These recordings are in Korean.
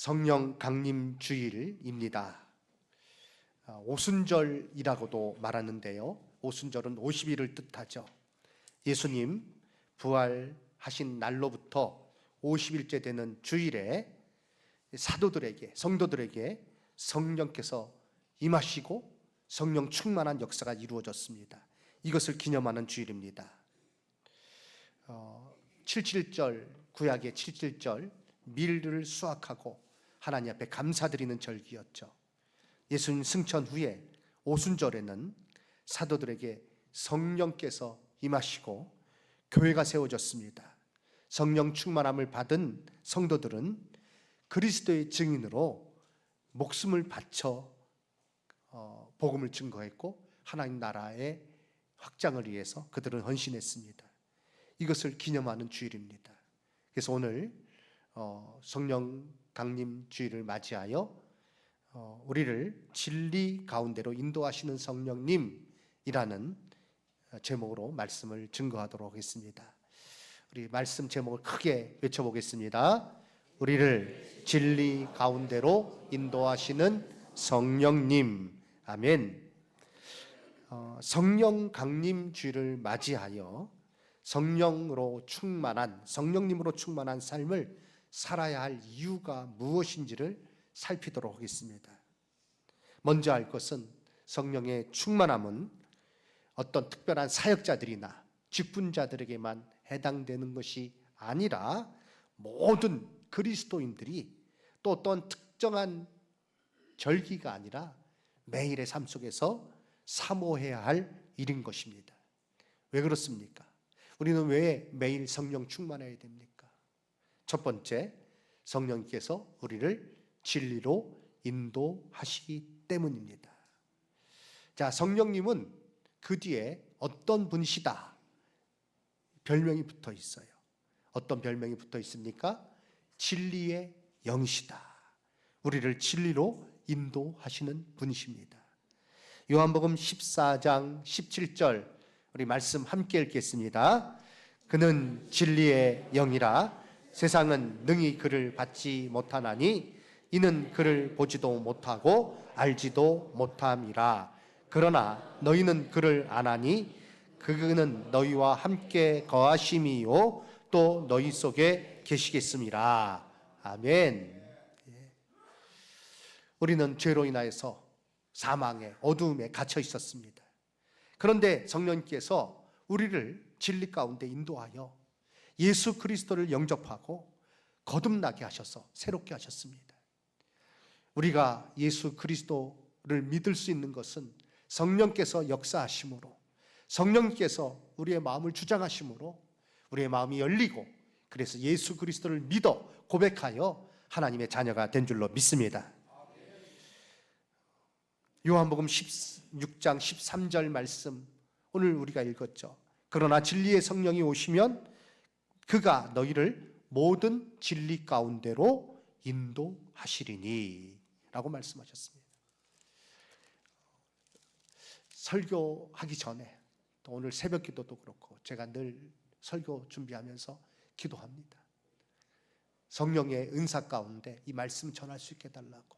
성령 강림 주일입니다. 오순절이라고도 말하는데요. 오순절은 50일을 뜻하죠. 예수님 부활하신 날로부터 50일째 되는 주일에 사도들에게, 성도들에게 성령께서 임하시고 성령 충만한 역사가 이루어졌습니다. 이것을 기념하는 주일입니다. 77절, 구약의 77절 밀을 수확하고 하나님 앞에 감사드리는 절기였죠. 예수님 승천 후에 오순절에는 사도들에게 성령께서 임하시고 교회가 세워졌습니다. 성령 충만함을 받은 성도들은 그리스도의 증인으로 목숨을 바쳐 복음을 증거했고 하나님 나라의 확장을 위해서 그들은 헌신했습니다. 이것을 기념하는 주일입니다. 그래서 오늘 성령 강림 주일을 맞이하여 우리를 진리 가운데로 인도하시는 성령님이라는 제목으로 말씀을 증거하도록 하겠습니다. 우리 말씀 제목을 크게 외쳐보겠습니다. 우리를 진리 가운데로 인도하시는 성령님. 아멘. 성령 강림 주일을 맞이하여 성령님으로 충만한 삶을 살아야 할 이유가 무엇인지를 살피도록 하겠습니다. 먼저 알 것은 성령의 충만함은 어떤 특별한 사역자들이나 직분자들에게만 해당되는 것이 아니라 모든 그리스도인들이 또 어떤 특정한 절기가 아니라 매일의 삶 속에서 사모해야 할 일인 것입니다. 왜 그렇습니까? 우리는 왜 매일 성령 충만해야 됩니까? 첫 번째, 성령께서 우리를 진리로 인도하시기 때문입니다. 자, 성령님은 그 뒤에 어떤 분이시다 별명이 붙어 있어요. 어떤 별명이 붙어 있습니까? 진리의 영이시다. 우리를 진리로 인도하시는 분이십니다. 요한복음 14장 17절 우리 말씀 함께 읽겠습니다. 그는 진리의 영이라 세상은 능히 그를 받지 못하나니 이는 그를 보지도 못하고 알지도 못함이라. 그러나 너희는 그를 아나니 그는 너희와 함께 거하심이요 또 너희 속에 계시겠음이라. 아멘. 우리는 죄로 인하여서 사망의 어두움에 갇혀 있었습니다. 그런데 성령님께서 우리를 진리 가운데 인도하여 예수 그리스도를 영접하고 거듭나게 하셔서 새롭게 하셨습니다. 우리가 예수 그리스도를 믿을 수 있는 것은 성령께서 역사하심으로, 성령께서 우리의 마음을 주장하심으로 우리의 마음이 열리고, 그래서 예수 그리스도를 믿어 고백하여 하나님의 자녀가 된 줄로 믿습니다. 요한복음 16장 13절 말씀 오늘 우리가 읽었죠. 그러나 진리의 성령이 오시면 그가 너희를 모든 진리 가운데로 인도하시리니 라고 말씀하셨습니다. 설교하기 전에 또 오늘 새벽 기도도 그렇고 제가 늘 설교 준비하면서 기도합니다. 성령의 은사 가운데 이 말씀 전할 수 있게 해달라고.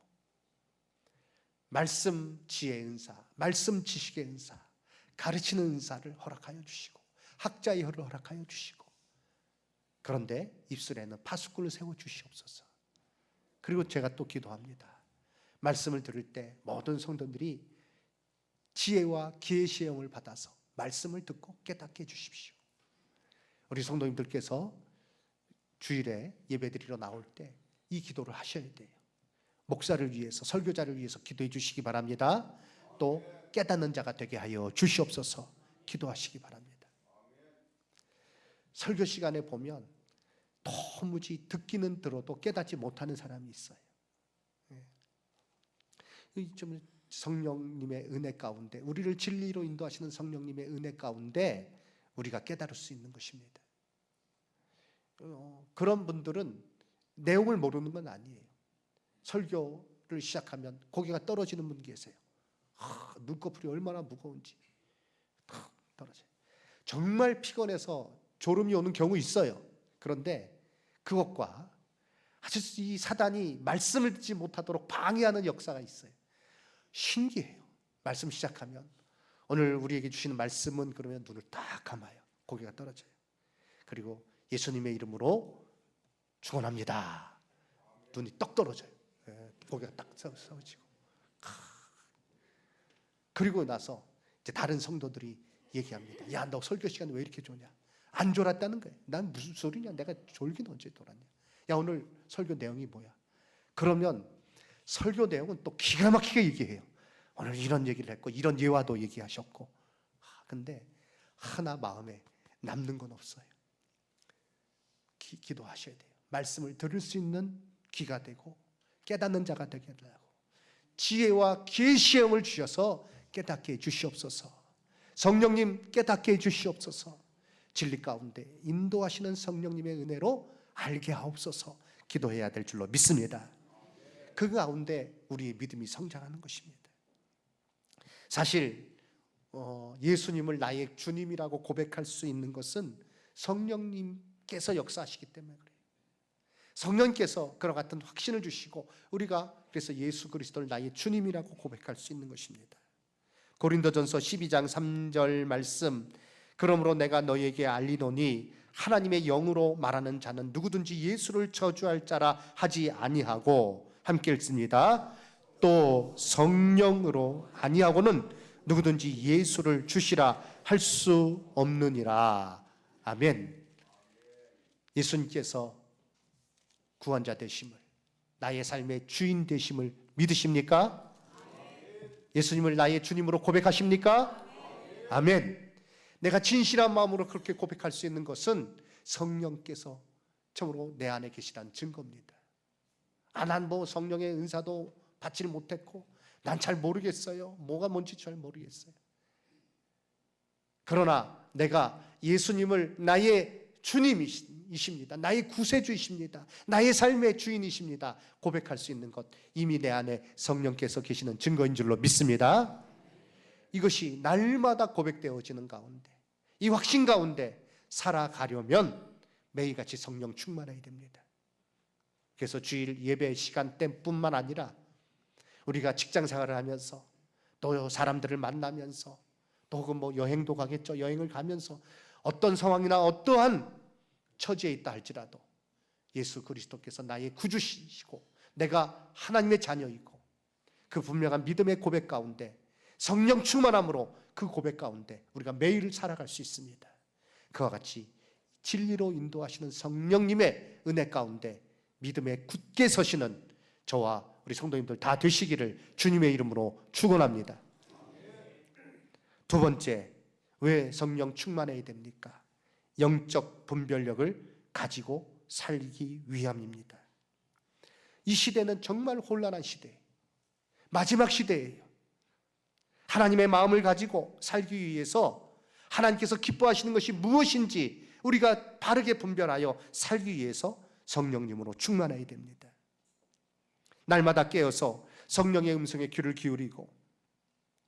말씀 지혜의 은사, 말씀 지식의 은사, 가르치는 은사를 허락하여 주시고 학자의 혀를 허락하여 주시고, 그런데 입술에는 파수꾼을 세워 주시옵소서. 그리고 제가 또 기도합니다. 말씀을 들을 때 모든 성도들이 지혜와 계시의 영을 받아서 말씀을 듣고 깨닫게 해주십시오. 우리 성도님들께서 주일에 예배드리러 나올 때 이 기도를 하셔야 돼요. 목사를 위해서, 설교자를 위해서 기도해 주시기 바랍니다. 또 깨닫는 자가 되게 하여 주시옵소서 기도하시기 바랍니다. 설교 시간에 보면 도무지 듣기는 들어도 깨닫지 못하는 사람이 있어요. 좀 성령님의 은혜 가운데, 우리를 진리로 인도하시는 성령님의 은혜 가운데 우리가 깨달을 수 있는 것입니다. 그런 분들은 내용을 모르는 건 아니에요. 설교를 시작하면 고개가 떨어지는 분 계세요. 눈꺼풀이 얼마나 무거운지 탁 떨어져요. 정말 피곤해서 졸음이 오는 경우 있어요. 그런데 그것과 아주 이 사단이 말씀을 듣지 못하도록 방해하는 역사가 있어요. 신기해요. 말씀 시작하면 오늘 우리에게 주시는 말씀은 그러면 눈을 딱 감아요. 고개가 떨어져요. 그리고 예수님의 이름으로 축원합니다. 눈이 떡 떨어져요. 고개가 딱 서지고. 그리고 나서 이제 다른 성도들이 얘기합니다. 야, 너 설교 시간 왜 이렇게 좋냐? 안 졸았다는 거예요. 난 무슨 소리냐? 내가 졸긴 언제 졸았냐? 야, 오늘 설교 내용이 뭐야? 그러면 설교 내용은 또 기가 막히게 얘기해요. 오늘 이런 얘기를 했고 이런 예화도 얘기하셨고. 근데 하나 마음에 남는 건 없어요. 기도하셔야 돼요. 말씀을 들을 수 있는 귀가 되고 깨닫는 자가 되게 하려고 지혜와 계시의 영을 주셔서 깨닫게 해 주시옵소서. 성령님 깨닫게 해 주시옵소서. 진리 가운데 인도하시는 성령님의 은혜로 알게 하옵소서. 기도해야 될 줄로 믿습니다. 그 가운데 우리의 믿음이 성장하는 것입니다. 사실 예수님을 나의 주님이라고 고백할 수 있는 것은 성령님께서 역사하시기 때문에 그래요. 성령께서 그와 같은 확신을 주시고 우리가 그래서 예수 그리스도를 나의 주님이라고 고백할 수 있는 것입니다. 고린도전서 12장 3절 말씀, 그러므로 내가 너희에게 알리노니 하나님의 영으로 말하는 자는 누구든지 예수를 저주할 자라 하지 아니하고, 함께 읽습니다. 또 성령으로 아니하고는 누구든지 예수를 주시라 할 수 없느니라. 아멘. 예수님께서 구원자 되심을, 나의 삶의 주인 되심을 믿으십니까? 예수님을 나의 주님으로 고백하십니까? 아멘. 내가 진실한 마음으로 그렇게 고백할 수 있는 것은 성령께서 참으로 내 안에 계시다는 증거입니다. 난 뭐 성령의 은사도 받지를 못했고 난 잘 모르겠어요. 뭐가 뭔지 잘 모르겠어요. 그러나 내가 예수님을 나의 주님이십니다. 나의 구세주이십니다. 나의 삶의 주인이십니다. 고백할 수 있는 것, 이미 내 안에 성령께서 계시는 증거인 줄로 믿습니다. 이것이 날마다 고백되어지는 가운데, 이 확신 가운데 살아가려면 매일같이 성령 충만해야 됩니다. 그래서 주일 예배 시간대뿐만 아니라 우리가 직장 생활을 하면서 또 사람들을 만나면서 또 혹은 뭐 여행도 가겠죠. 여행을 가면서 어떤 상황이나 어떠한 처지에 있다 할지라도 예수 그리스도께서 나의 구주시고 내가 하나님의 자녀이고 그 분명한 믿음의 고백 가운데 성령 충만함으로 그 고백 가운데 우리가 매일 살아갈 수 있습니다. 그와 같이 진리로 인도하시는 성령님의 은혜 가운데 믿음에 굳게 서시는 저와 우리 성도님들 다 되시기를 주님의 이름으로 축원합니다. 두 번째, 왜 성령 충만해야 됩니까? 영적 분별력을 가지고 살기 위함입니다. 이 시대는 정말 혼란한 시대예요. 마지막 시대예요. 하나님의 마음을 가지고 살기 위해서 하나님께서 기뻐하시는 것이 무엇인지 우리가 바르게 분별하여 살기 위해서 성령님으로 충만해야 됩니다. 날마다 깨어서 성령의 음성에 귀를 기울이고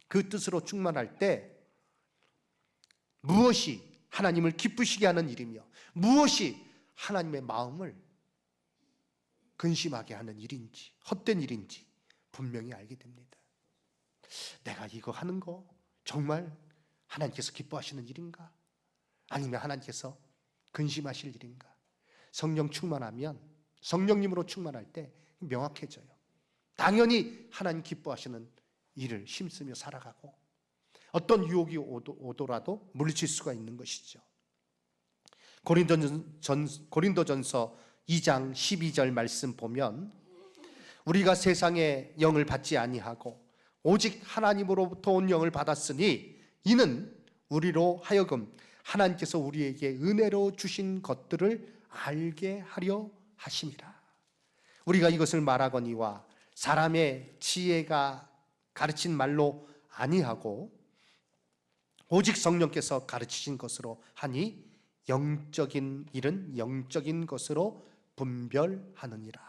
그 뜻으로 충만할 때 무엇이 하나님을 기쁘시게 하는 일이며 무엇이 하나님의 마음을 근심하게 하는 일인지 헛된 일인지 분명히 알게 됩니다. 내가 이거 하는 거 정말 하나님께서 기뻐하시는 일인가? 아니면 하나님께서 근심하실 일인가? 성령 충만하면, 성령님으로 충만할 때 명확해져요. 당연히 하나님 기뻐하시는 일을 힘쓰며 살아가고 어떤 유혹이 오더라도 물리칠 수가 있는 것이죠. 고린도전서 2장 12절 말씀 보면 우리가 세상의 영을 받지 아니하고 오직 하나님으로부터 온 영을 받았으니 이는 우리로 하여금 하나님께서 우리에게 은혜로 주신 것들을 알게 하려 하심이라. 우리가 이것을 말하거니와 사람의 지혜가 가르친 말로 아니하고 오직 성령께서 가르치신 것으로 하니 영적인 일은 영적인 것으로 분별하느니라.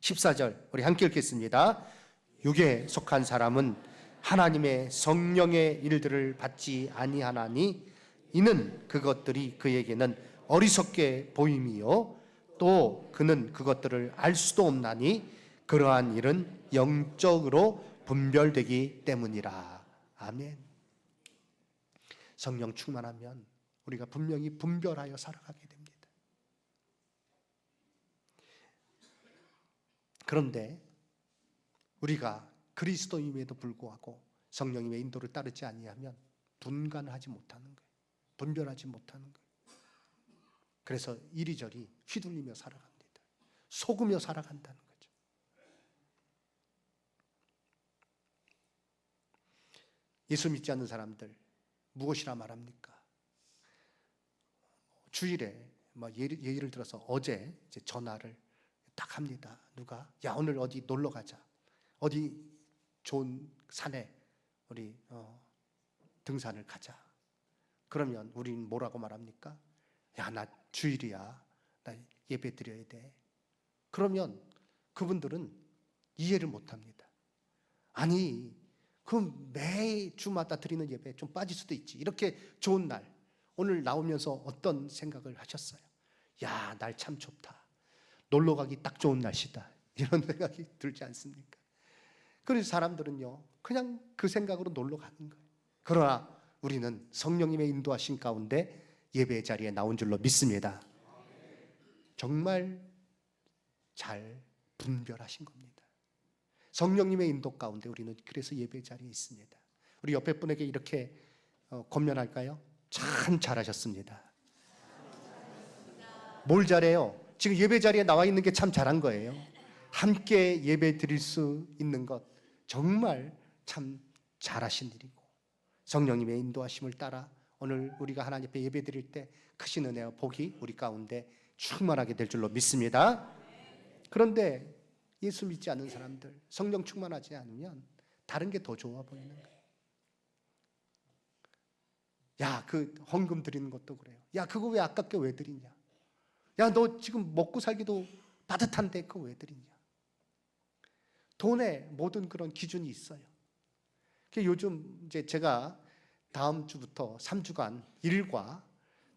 14절 우리 함께 읽겠습니다. 육에 속한 사람은 하나님의 성령의 일들을 받지 아니하나니 이는 그것들이 그에게는 어리석게 보임이요 또 그는 그것들을 알 수도 없나니 그러한 일은 영적으로 분별되기 때문이라. 아멘. 성령 충만하면 우리가 분명히 분별하여 살아가게 됩니다. 그런데 우리가 그리스도임에도 불구하고 성령님의 인도를 따르지 아니하면 분간하지 못하는 거예요. 분별하지 못하는 거예요. 그래서 이리저리 휘둘리며 살아갑니다. 속으며 살아간다는 거죠. 예수 믿지 않는 사람들 무엇이라 말합니까? 주일에 예를 들어서 어제 이제 전화를 딱 합니다. 누가 야 오늘 어디 놀러 가자. 어디 좋은 산에 우리 등산을 가자. 그러면 우리는 뭐라고 말합니까? 야 나 주일이야. 나 예배 드려야 돼. 그러면 그분들은 이해를 못합니다. 아니 그럼 매주마다 드리는 예배에 좀 빠질 수도 있지. 이렇게 좋은 날 오늘 나오면서 어떤 생각을 하셨어요? 야 날 참 좋다. 놀러 가기 딱 좋은 날씨다. 이런 생각이 들지 않습니까? 그래서 사람들은요 그냥 그 생각으로 놀러 가는 거예요. 그러나 우리는 성령님의 인도하신 가운데 예배 자리에 나온 줄로 믿습니다. 정말 잘 분별하신 겁니다. 성령님의 인도 가운데 우리는 그래서 예배 자리에 있습니다. 우리 옆에 분에게 이렇게 권면할까요? 참 잘하셨습니다. 뭘 잘해요? 지금 예배 자리에 나와 있는 게 참 잘한 거예요. 함께 예배 드릴 수 있는 것 정말 참 잘하신 일이고 성령님의 인도하심을 따라 오늘 우리가 하나님 앞에 예배 드릴 때 크신 은혜와 복이 우리 가운데 충만하게 될 줄로 믿습니다. 그런데 예수 믿지 않는 사람들 성령 충만하지 않으면 다른 게 더 좋아 보이는 거예요. 야, 그 헌금 드리는 것도 그래요. 야, 그거 왜 아깝게 왜 드리냐? 야, 너 지금 먹고 살기도 빠듯한데 그거 왜 드리냐? 돈에 모든 그런 기준이 있어요. 요즘 이제 제가 다음 주부터 3주간 일과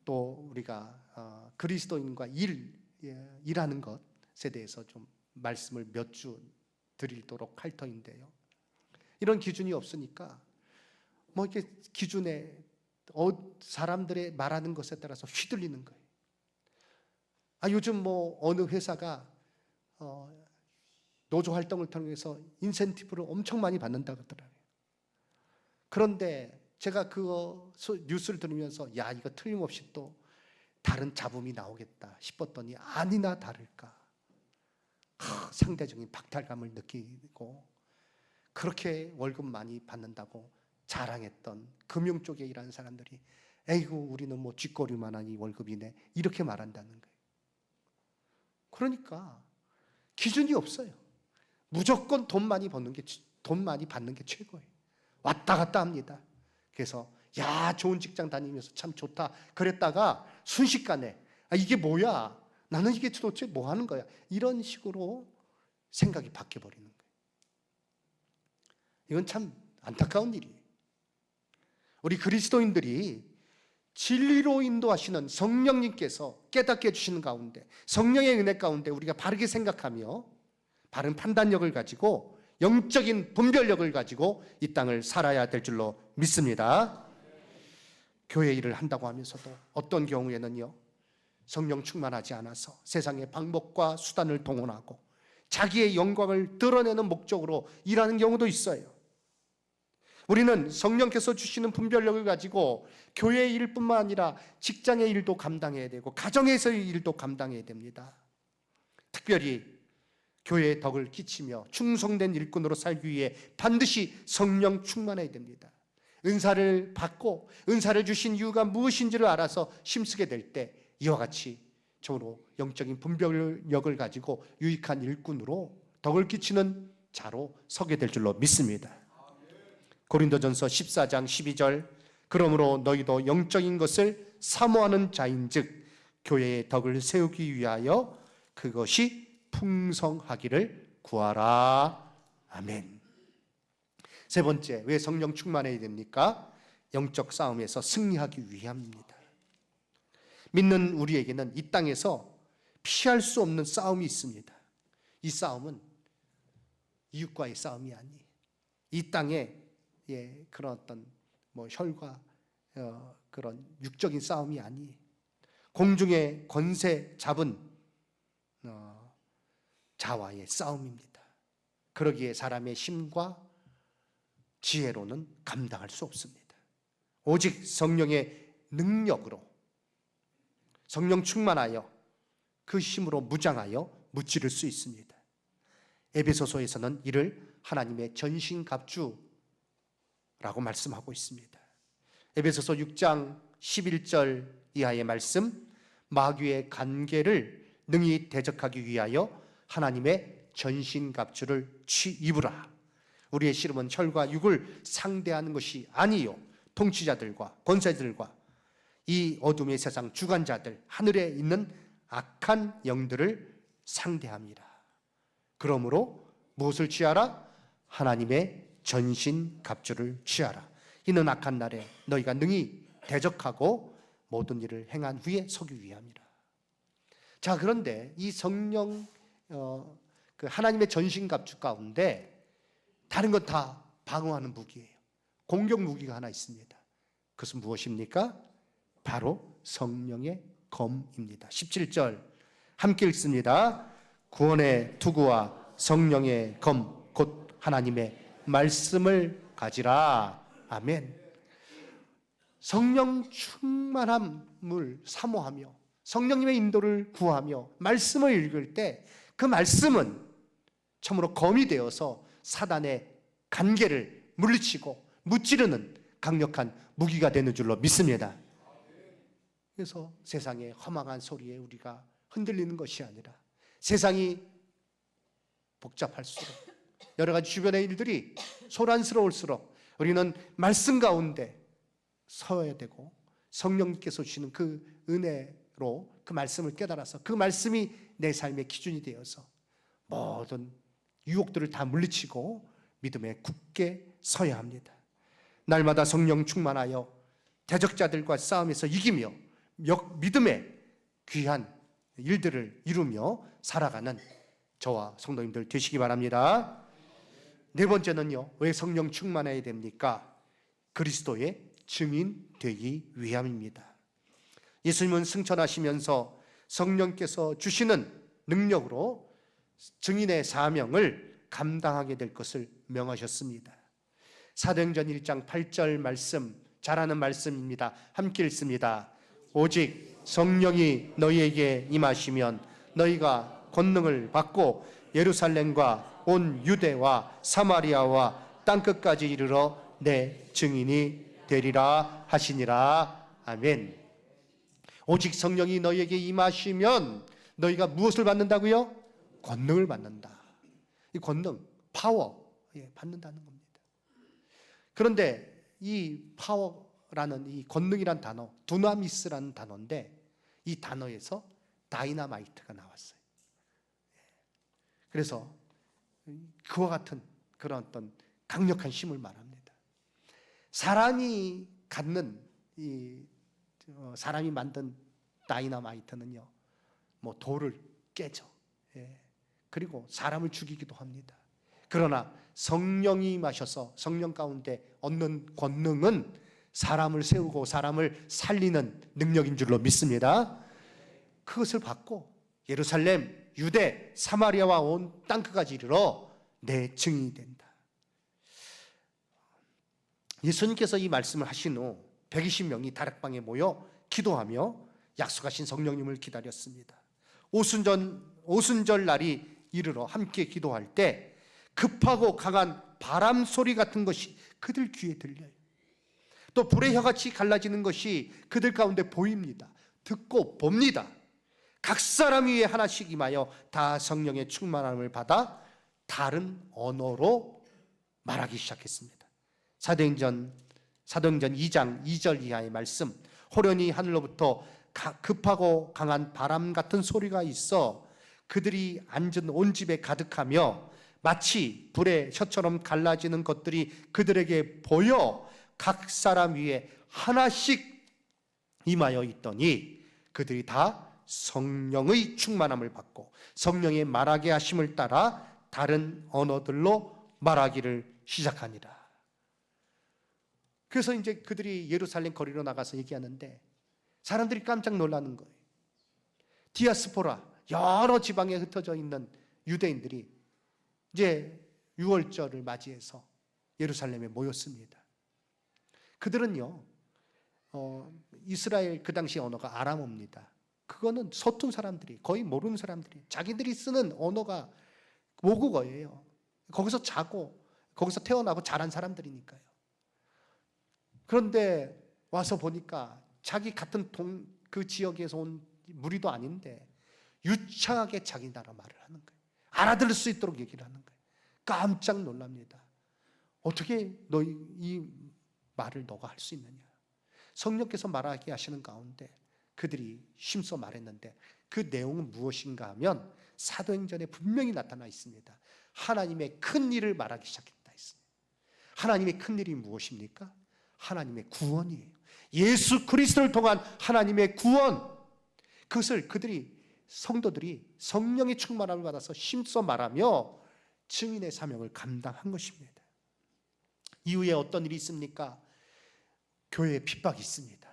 또 우리가 그리스도인과 일하는 것에 대해서 좀 말씀을 몇 주 드리도록 할 터인데요. 이런 기준이 없으니까 뭐 이렇게 기준에 사람들의 말하는 것에 따라서 휘둘리는 거예요. 요즘 뭐 어느 회사가 노조 활동을 통해서 인센티브를 엄청 많이 받는다 그러더라고요. 그런데 제가 그 뉴스를 들으면서 야 이거 틀림없이 또 다른 잡음이 나오겠다 싶었더니 아니나 다를까 상대적인 박탈감을 느끼고 그렇게 월급 많이 받는다고 자랑했던 금융 쪽에 일하는 사람들이 에이구 우리는 뭐 쥐꼬리만 하니 월급이네 이렇게 말한다는 거예요. 그러니까 기준이 없어요. 무조건 돈 많이 받는 게 최고예요. 왔다 갔다 합니다. 그래서 야 좋은 직장 다니면서 참 좋다 그랬다가 순식간에 이게 뭐야? 나는 이게 도대체 뭐 하는 거야? 이런 식으로 생각이 바뀌어버리는 거예요. 이건 참 안타까운 일이에요. 우리 그리스도인들이 진리로 인도하시는 성령님께서 깨닫게 해주시는 가운데 성령의 은혜 가운데 우리가 바르게 생각하며 바른 판단력을 가지고 영적인 분별력을 가지고 이 땅을 살아야 될 줄로 믿습니다. 교회 일을 한다고 하면서도 어떤 경우에는요 성령 충만하지 않아서 세상의 방법과 수단을 동원하고 자기의 영광을 드러내는 목적으로 일하는 경우도 있어요. 우리는 성령께서 주시는 분별력을 가지고 교회의 일뿐만 아니라 직장의 일도 감당해야 되고 가정에서의 일도 감당해야 됩니다. 특별히 교회의 덕을 끼치며 충성된 일꾼으로 살기 위해 반드시 성령 충만해야 됩니다. 은사를 받고 은사를 주신 이유가 무엇인지를 알아서 힘쓰게 될 때 이와 같이 저로 영적인 분별력을 가지고 유익한 일꾼으로 덕을 끼치는 자로 서게 될 줄로 믿습니다. 고린도전서 14장 12절 그러므로 너희도 영적인 것을 사모하는 자인즉 교회의 덕을 세우기 위하여 그것이 풍성하기를 구하라. 아멘. 세 번째, 왜 성령 충만해야 됩니까? 영적 싸움에서 승리하기 위함입니다. 믿는 우리에게는 이 땅에서 피할 수 없는 싸움이 있습니다. 이 싸움은 이웃과의 싸움이 아니에요. 이 땅에 그런 어떤 혈과 그런 육적인 싸움이 아니에요. 공중의 권세 잡은 자와의 싸움입니다. 그러기에 사람의 힘과 지혜로는 감당할 수 없습니다. 오직 성령의 능력으로, 성령 충만하여 그 힘으로 무장하여 무찌를 수 있습니다. 에베소서에서는 이를 하나님의 전신갑주라고 말씀하고 있습니다. 에베소서 6장 11절 이하의 말씀, 마귀의 간계를 능히 대적하기 위하여 하나님의 전신갑주를 입으라. 우리의 씨름은 혈과 육을 상대하는 것이 아니요 통치자들과 권세들과 이 어둠의 세상 주관자들, 하늘에 있는 악한 영들을 상대합니다. 그러므로 무엇을 취하라? 하나님의 전신갑주를 취하라. 이는 악한 날에 너희가 능히 대적하고 모든 일을 행한 후에 서기 위함이라. 자, 그런데 이 성령 그 하나님의 전신갑주 가운데 다른 건 다 방어하는 무기예요. 공격 무기가 하나 있습니다. 그것은 무엇입니까? 바로 성령의 검입니다. 17절 함께 읽습니다. 구원의 투구와 성령의 검, 곧 하나님의 말씀을 가지라. 아멘. 성령 충만함을 사모하며 성령님의 인도를 구하며 말씀을 읽을 때 그 말씀은 참으로 검이 되어서 사단의 간계를 물리치고 무찌르는 강력한 무기가 되는 줄로 믿습니다. 그래서 세상의 허망한 소리에 우리가 흔들리는 것이 아니라 세상이 복잡할수록 여러 가지 주변의 일들이 소란스러울수록 우리는 말씀 가운데 서야 되고 성령님께서 주시는 그 은혜로 그 말씀을 깨달아서 그 말씀이 내 삶의 기준이 되어서 모든 유혹들을 다 물리치고 믿음에 굳게 서야 합니다. 날마다 성령 충만하여 대적자들과 싸움에서 이기며 믿음의 귀한 일들을 이루며 살아가는 저와 성도님들 되시기 바랍니다. 네 번째는요, 왜 성령 충만해야 됩니까? 그리스도의 증인 되기 위함입니다. 예수님은 승천하시면서 성령께서 주시는 능력으로 증인의 사명을 감당하게 될 것을 명하셨습니다. 사도행전 1장 8절 말씀, 잘 아는 말씀입니다. 함께 읽습니다. 오직 성령이 너희에게 임하시면 너희가 권능을 받고 예루살렘과 온 유대와 사마리아와 땅끝까지 이르러 내 증인이 되리라 하시니라. 아멘. 오직 성령이 너희에게 임하시면 너희가 무엇을 받는다고요? 권능을 받는다. 이 권능, 파워 받는다는 겁니다. 그런데 이 파워라는 이 권능이란 단어, 두나미스라는 단어인데 이 단어에서 다이나마이트가 나왔어요. 그래서 그와 같은 그런 어떤 강력한 힘을 말합니다. 사람이 갖는 사람이 만든 다이나마이트는요, 돌을 깨죠. 그리고 사람을 죽이기도 합니다. 그러나 성령이 임하셔서 성령 가운데 얻는 권능은 사람을 세우고 사람을 살리는 능력인 줄로 믿습니다. 그것을 받고 예루살렘, 유대, 사마리아와 온 땅끝까지 이르러 내 증인이 된다. 예수님께서 이 말씀을 하신 후 120명이 다락방에 모여 기도하며 약속하신 성령님을 기다렸습니다. 오순절 날이 이르러 함께 기도할 때 급하고 강한 바람 소리 같은 것이 그들 귀에 들려요. 또 불의 혀같이 갈라지는 것이 그들 가운데 보입니다. 듣고 봅니다. 각 사람 위에 하나씩 임하여 다 성령의 충만함을 받아 다른 언어로 말하기 시작했습니다. 사도행전 2장 2절 이하의 말씀, 호련히 하늘로부터 급하고 강한 바람 같은 소리가 있어 그들이 앉은 온 집에 가득하며 마치 불의 혀처럼 갈라지는 것들이 그들에게 보여 각 사람 위에 하나씩 임하여 있더니 그들이 다 성령의 충만함을 받고 성령의 말하게 하심을 따라 다른 언어들로 말하기를 시작하니라. 그래서 이제 그들이 예루살렘 거리로 나가서 얘기하는데 사람들이 깜짝 놀라는 거예요. 디아스포라, 여러 지방에 흩어져 있는 유대인들이 이제 유월절을 맞이해서 예루살렘에 모였습니다. 그들은요, 이스라엘 그 당시 언어가 아람어입니다. 그거는 서툰 사람들이, 거의 모르는 사람들이, 자기들이 쓰는 언어가 모국어예요. 거기서 자고 거기서 태어나고 자란 사람들이니까요. 그런데 와서 보니까 자기 같은 그 지역에서 온 무리도 아닌데 유창하게 자기 나라 말을 하는 거예요. 알아들을 수 있도록 얘기를 하는 거예요. 깜짝 놀랍니다. 어떻게 너희 이 말을 너가 할 수 있느냐. 성령께서 말하게 하시는 가운데 그들이 힘써 말했는데 그 내용은 무엇인가 하면 사도행전에 분명히 나타나 있습니다. 하나님의 큰 일을 말하기 시작했다 했습니다. 하나님의 큰 일이 무엇입니까? 하나님의 구원이에요. 예수 그리스도를 통한 하나님의 구원, 그것을 성도들이 성령의 충만함을 받아서 힘써 말하며 증인의 사명을 감당한 것입니다. 이후에 어떤 일이 있습니까? 교회에 핍박이 있습니다.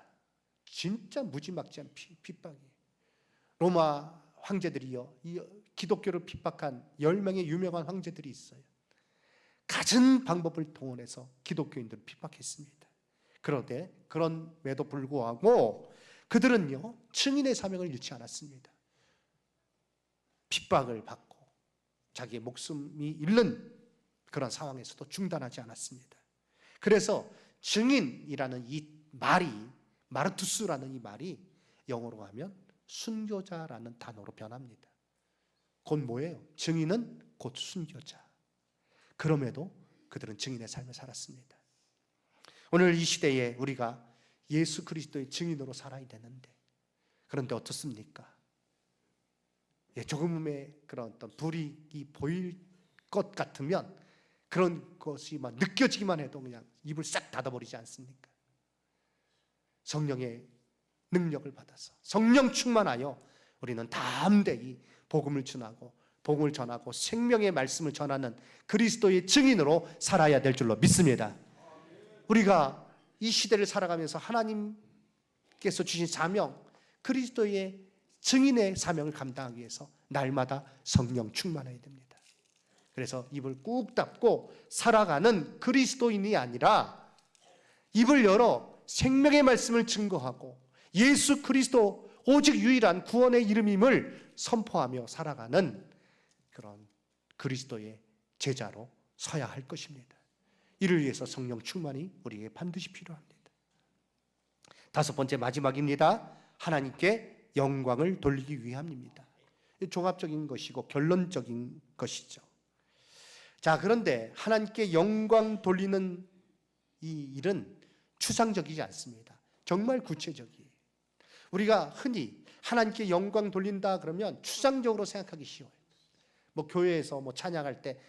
진짜 무지막지한 핍박이. 로마 황제들이요, 이 기독교를 핍박한 10명의 유명한 황제들이 있어요. 갖은 방법을 동원해서 기독교인들을 핍박했습니다. 그런데 그럼에도 불구하고 그들은요, 증인의 사명을 잃지 않았습니다. 핍박을 받고 자기의 목숨이 잃는 그런 상황에서도 중단하지 않았습니다. 그래서 증인이라는 이 말이, 마르투스라는 이 말이 영어로 하면 순교자라는 단어로 변합니다. 곧 뭐예요? 증인은 곧 순교자. 그럼에도 그들은 증인의 삶을 살았습니다. 오늘 이 시대에 우리가 예수 그리스도의 증인으로 살아야 되는데, 그런데 어떻습니까? 조금의 그런 어떤 불이익이 보일 것 같으면 그런 것이 막 느껴지기만 해도 그냥 입을 싹 닫아버리지 않습니까? 성령의 능력을 받아서 성령 충만하여 우리는 담대히 복음을 전하고 생명의 말씀을 전하는 그리스도의 증인으로 살아야 될 줄로 믿습니다. 우리가 이 시대를 살아가면서 하나님께서 주신 사명, 그리스도의 증인의 사명을 감당하기 위해서 날마다 성령 충만해야 됩니다. 그래서 입을 꾹 닫고 살아가는 그리스도인이 아니라 입을 열어 생명의 말씀을 증거하고 예수 그리스도 오직 유일한 구원의 이름임을 선포하며 살아가는 그런 그리스도의 제자로 서야 할 것입니다. 이를 위해서 성령 충만이 우리에게 반드시 필요합니다. 5번째, 마지막입니다. 하나님께 영광을 돌리기 위함입니다. 종합적인 것이고 결론적인 것이죠. 자, 그런데 하나님께 영광 돌리는 이 일은 추상적이지 않습니다. 정말 구체적이에요. 우리가 흔히 하나님께 영광 돌린다 그러면 추상적으로 생각하기 쉬워요. 교회에서 찬양할 때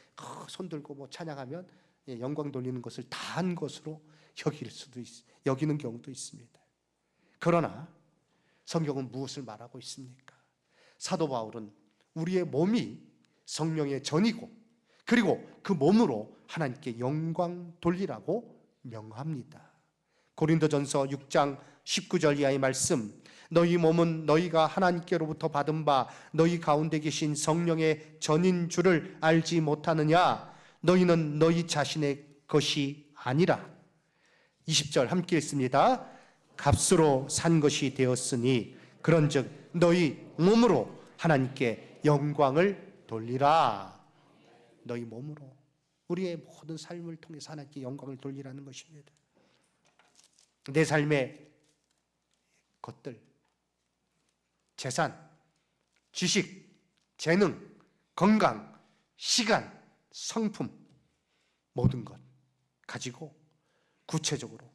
손 들고 찬양하면 영광 돌리는 것을 다한 것으로 여기는 경우도 있습니다. 그러나 성경은 무엇을 말하고 있습니까? 사도 바울은 우리의 몸이 성령의 전이고 그리고 그 몸으로 하나님께 영광 돌리라고 명합니다. 고린도전서 6장 19절 이하의 말씀, 너희 몸은 너희가 하나님께로부터 받은 바 너희 가운데 계신 성령의 전인 줄을 알지 못하느냐? 너희는 너희 자신의 것이 아니라. 20절 함께 읽습니다. 값으로 산 것이 되었으니 그런즉 너희 몸으로 하나님께 영광을 돌리라. 너희 몸으로, 우리의 모든 삶을 통해서 하나님께 영광을 돌리라는 것입니다. 내 삶의 것들, 재산, 지식, 재능, 건강, 시간, 성품, 모든 것 가지고 구체적으로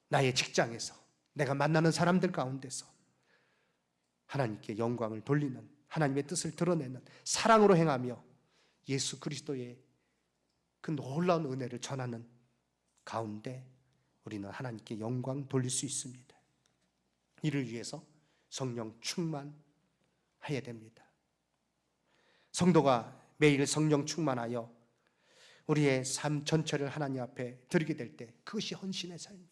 나의 직장에서, 내가 만나는 사람들 가운데서 하나님께 영광을 돌리는, 하나님의 뜻을 드러내는 사랑으로 행하며 예수 그리스도의 그 놀라운 은혜를 전하는 가운데 우리는 하나님께 영광 돌릴 수 있습니다. 이를 위해서 성령 충만해야 됩니다. 성도가 매일 성령 충만하여 우리의 삶 전체를 하나님 앞에 드리게 될 때 그것이 헌신의 삶이에요.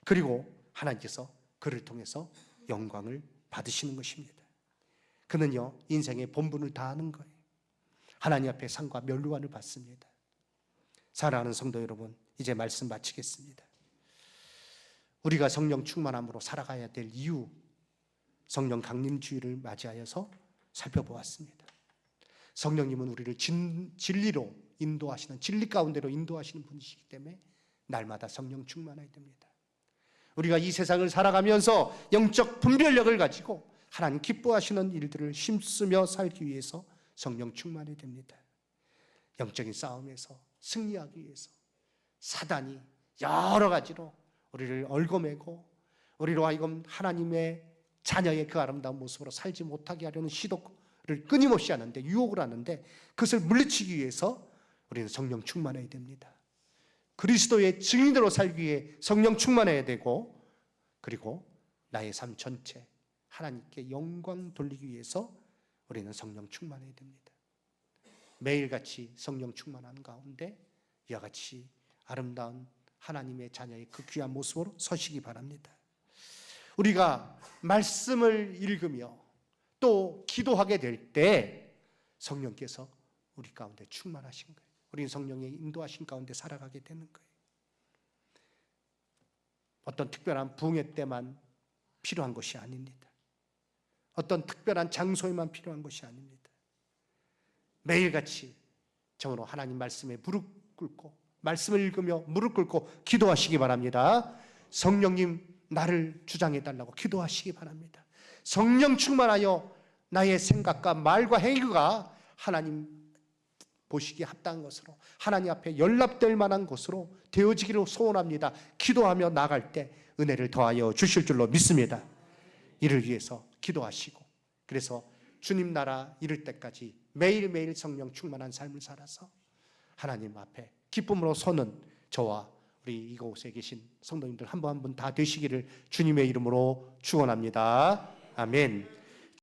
그리고 하나님께서 그를 통해서 영광을 받으시는 것입니다. 그는요, 인생의 본분을 다하는 거예요. 하나님 앞에 상과 면류관을 받습니다. 사랑하는 성도 여러분, 이제 말씀 마치겠습니다. 우리가 성령 충만함으로 살아가야 될 이유, 성령 강림주의를 맞이하여서 살펴보았습니다. 성령님은 우리를 진리로 인도하시는, 진리 가운데로 인도하시는 분이시기 때문에 날마다 성령 충만해야 됩니다. 우리가 이 세상을 살아가면서 영적 분별력을 가지고 하나님 기뻐하시는 일들을 힘쓰며 살기 위해서 성령 충만해야 됩니다. 영적인 싸움에서 승리하기 위해서 사단이 여러 가지로 우리를 얽어매고 우리로 하여금 하나님의 자녀의 그 아름다운 모습으로 살지 못하게 하려는 시도를 끊임없이 하는데, 유혹을 하는데, 그것을 물리치기 위해서 우리는 성령 충만해야 됩니다. 그리스도의 증인으로 살기 위해 성령 충만해야 되고, 그리고 나의 삶 전체 하나님께 영광 돌리기 위해서 우리는 성령 충만해야 됩니다. 매일같이 성령 충만한 가운데 이와 같이 아름다운 하나님의 자녀의 그 귀한 모습으로 서시기 바랍니다. 우리가 말씀을 읽으며 또 기도하게 될 때 성령께서 우리 가운데 충만하신 거예요. 우리는 성령의 인도하신 가운데 살아가게 되는 거예요. 어떤 특별한 부흥회 때만 필요한 것이 아닙니다. 어떤 특별한 장소에만 필요한 것이 아닙니다. 매일같이 정으로 하나님 말씀에 무릎 꿇고 말씀을 읽으며 무릎 꿇고 기도하시기 바랍니다. 성령님 나를 주장해달라고 기도하시기 바랍니다. 성령 충만하여 나의 생각과 말과 행위가 하나님 보시기에 합당한 것으로, 하나님 앞에 연락될 만한 것으로 되어지기를 소원합니다. 기도하며 나갈 때 은혜를 더하여 주실 줄로 믿습니다. 이를 위해서 기도하시고, 그래서 주님 나라 이룰 때까지 매일매일 성령 충만한 삶을 살아서 하나님 앞에 기쁨으로 서는 저와 우리 이곳에 계신 성도님들 한 분 한 분 다 되시기를 주님의 이름으로 축원합니다. 아멘.